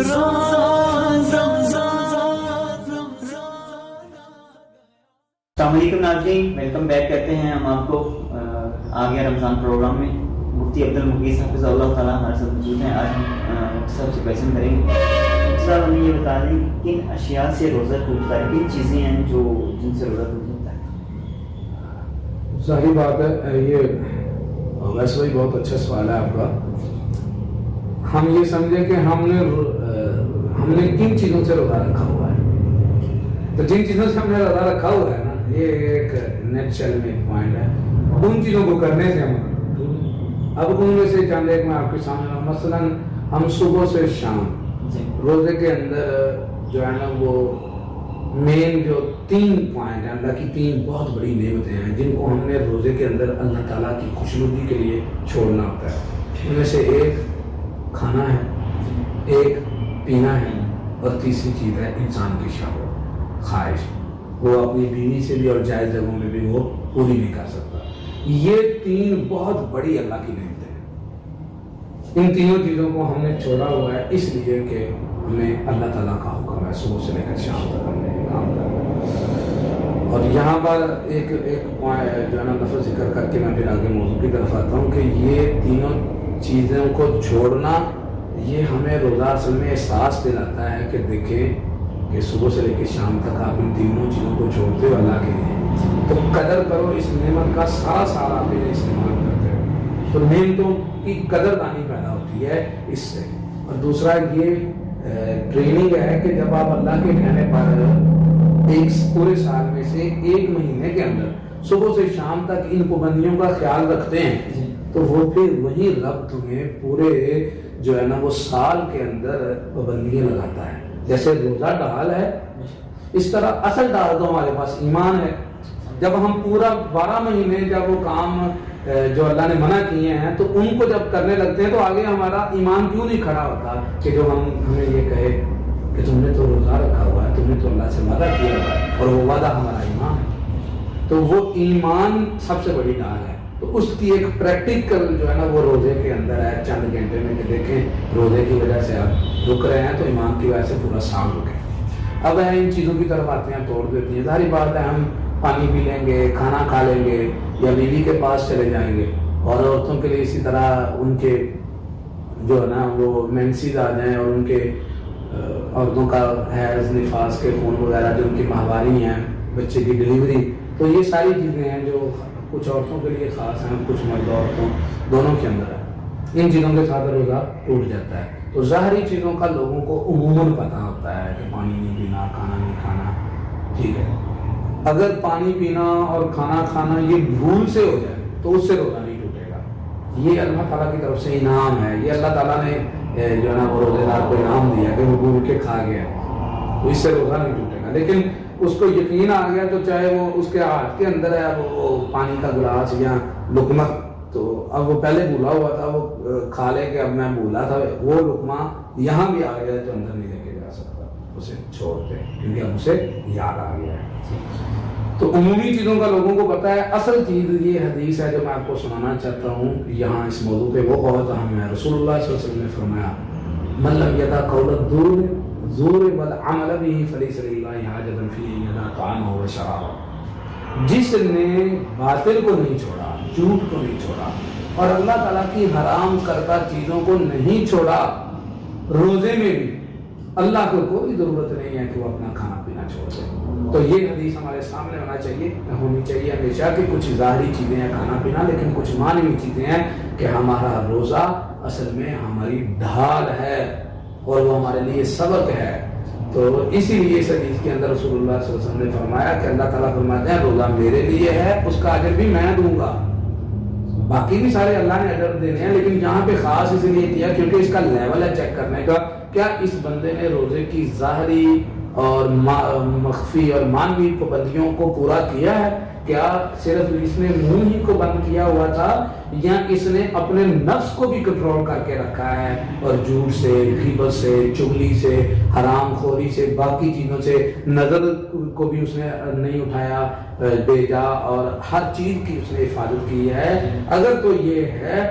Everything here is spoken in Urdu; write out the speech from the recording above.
السلام علیکم ناظرین، ویلکم بیک کہتے ہیں ہم آپ کو آگے رمضان پروگرام میں۔ مفتی عبدالمقیس حافظ اللہ تعالیٰ ہمارے ساتھ موجود ہیں۔ آج ہم سب سے کویشچن کریں گے۔ صاحب ہمیں یہ بتا دیں کن اشیاء سے روزہ ٹوٹتا ہے، کن چیزیں ہیں جن سے روزہ ٹوٹ جاتا ہے؟ ظاہری بات ہے، یہ ویسے بھی بہت اچھا سوال ہے آپ کا۔ ہم یہ سمجھیں کہ ہم نے کن چیزوں سے روزہ رکھا ہوا ہے، تو جن چیزوں سے ہم نے روزہ رکھا ہوا ہے نا، یہ ایک نیٹ شیل میں ایک پوائنٹ ہے، ان چیزوں کو کرنے سے ہم اب ان میں سے چند ایک میں آپ کے سامنے ہوں۔ مثلا ہم صبح سے شام روزے کے اندر جو ہے نا وہ مین جو 3 پوائنٹ ہیں، اللہ کی 3 بہت بڑی نعمتیں ہیں جن کو ہم نے روزے کے اندر اللہ تعالیٰ کی خوشنودی کے لیے چھوڑنا ہوتا ہے۔ ان میں سے ایک کھانا ہے، ایک پینا ہے، اور تیسری چیز ہے انسان کی شہوت، خواہش۔ وہ اپنی بیوی سے بھی اور جائز جگہوں میں بھی وہ پوری نہیں کر سکتا۔ یہ 3 بہت بڑی اللہ کی نعمتیں ہیں۔ ان تینوں چیزوں کو ہم نے چھوڑا ہوا ہے اس لیے کہ ہمیں اللہ تعالیٰ کا حکم ہے صبح سے لے کر شام تک ہم نے یہ کام کرنا۔ اور یہاں پر ایک پوائنٹ جو ہے نا لفظ ذکر کر کے میں پھر آگے موضوع کی طرف آتا ہوں کہ یہ تینوں چیزوں کو چھوڑنا، یہ ہمیں روزہ اصل میں احساس دلاتا ہے کہ دیکھیں کہ صبح سے لے کے شام تک آپ ان تینوں چیزوں کو چھوڑتے ہو اللہ کے لیے، تو قدر کرو اس نعمت کا، سارا آپ انہیں استعمال کرتے ہو، تو نعمتوں کی قدر دانی پیدا ہوتی ہے اس سے۔ اور دوسرا یہ ٹریننگ ہے کہ جب آپ اللہ کے کہنے پر ایک پورے سال میں سے 1 مہینے کے اندر صبح سے شام تک ان پابندیوں کا خیال رکھتے ہیں، تو وہ پھر وہی رب تمہیں پورے جو ہے نا وہ سال کے اندر پابندیاں لگاتا ہے۔ جیسے روزہ ڈھال ہے، اس طرح اصل ڈھال تو ہمارے پاس ایمان ہے۔ جب ہم پورا 12 مہینے جب وہ کام جو اللہ نے منع کیے ہیں تو ان کو جب کرنے لگتے ہیں تو آگے ہمارا ایمان کیوں نہیں کھڑا ہوتا کہ جو ہمیں یہ کہے کہ تم نے تو روزہ رکھا ہوا ہے، تم نے تو اللہ سے وعدہ کیا ہوا ہے، اور وہ وعدہ ہمارا ایمان ہے۔ تو وہ ایمان سب سے بڑی ڈال ہے۔ تو اس کی ایک پریکٹیکل جو ہے نا وہ روزے کے اندر ہے، چند گھنٹے میں کہ دیکھیں روزے کی وجہ سے آپ رک رہے ہیں تو ایمان کی وجہ سے پورا سال رکے۔ اب ان چیزوں کی طرف آتے ہیں، توڑ دیتی ہیں۔ ظاہری بات ہے ہم پانی پی لیں گے، کھانا کھا لیں گے، یا بیوی کے پاس چلے جائیں گے، اور عورتوں کے لیے اسی طرح ان کے جو ہے نا وہ مینسیز آ جائیں، اور ان کے عورتوں کا حیض، نفاس کے خون وغیرہ جو ان کی ماہواری ہیں، بچے کی ڈلیوری، تو یہ ساری چیزیں ہیں جو کچھ عورتوں کے لیے خاص ہیں، کچھ مرد عورتوں دونوں کے اندر ہے۔ ان چیزوں کے ساتھ روزہ ٹوٹ جاتا ہے۔ تو ظاہری چیزوں کا لوگوں کو عموماً پتہ ہوتا ہے کہ پانی نہیں پینا، کھانا نہیں کھانا، ٹھیک ہے۔ اگر پانی پینا اور کھانا کھانا یہ بھول سے ہو جائے تو اس سے روزہ نہیں ٹوٹے گا۔ یہ اللہ تعالیٰ کی طرف سے انعام ہے، یہ اللہ تعالیٰ نے جو ہے نا وہ روزے دار کو انعام دیا کہ وہ بھول کے کھا گیا، تو اس سے روزہ نہیں ٹوٹے گا۔ لیکن اس کو یقین آ گیا تو چاہے وہ اس کے ہاتھ کے اندر ہے وہ پانی کا گلاس یا لقمہ، تو اب وہ پہلے بھولا ہوا تھا، وہ کھا لے کہ اب میں بھولا تھا، وہ لقمہ یہاں بھی آ گیا تو اندر نہیں لے کے جا سکتا، اسے چھوڑ دے کیونکہ اب اسے یاد آ گیا ہے۔ تو عمومی چیزوں کا لوگوں کو پتہ ہے۔ اصل چیز یہ حدیث ہے جو میں آپ کو سنانا چاہتا ہوں یہاں اس موضوع پہ، وہ بہت اہم ہے۔ رسول اللہ صلی اللہ علیہ وسلم نے فرمایا من لم یدع قول الزور والعمل به فلیس للہ حاجۃ فی ان یدع طعامہ وشرابہ۔ جس نے باطل کو نہیں چھوڑا، جھوٹ کو نہیں چھوڑا، اور اللہ تعالیٰ کی حرام کردہ چیزوں کو نہیں چھوڑا، روزے میں بھی اللہ کو کوئی ضرورت نہیں ہے کہ وہ اپنا کھانا پینا چھوڑ دے۔ تو یہ حدیث ہمارے سامنے ہونی چاہیے ہمیشہ کہ کچھ ظاہری چیزیں ہیں کھانا پینا، لیکن کچھ معنوی چیزیں ہیں کہ ہمارا روزہ اصل میں ہماری ڈھال ہے اور وہ ہمارے لیے سبق ہے۔ تو اسی لیے اس حدیث کے اندر رسول اللہ صلی اللہ علیہ وسلم نے فرمایا کہ اللہ تعالیٰ فرماتے ہیں روزہ میرے لیے ہے، اس کا اجر بھی میں دوں گا۔ باقی بھی سارے اللہ نے اجر دینے ہیں، لیکن یہاں پہ خاص اس لیے کیا کیونکہ اس کا لیول ہے چیک کرنے کا، کیا اس بندے نے روزے کی ظاہری اور مخفی اور مانوی پابندیوں کو پورا کیا ہے؟ کیا صرف اس نے منہ ہی کو بند کیا ہوا تھا یا اس نے اپنے نفس کو بھی کنٹرول کر کے رکھا ہے اور جھوٹ سے، غیبت سے، چغلی سے، حرام خوری سے، باقی چیزوں سے نظر کو بھی اس نے نہیں اٹھایا بیجا اور ہر چیز کی اس نے حفاظت کی ہے؟ اگر تو یہ ہے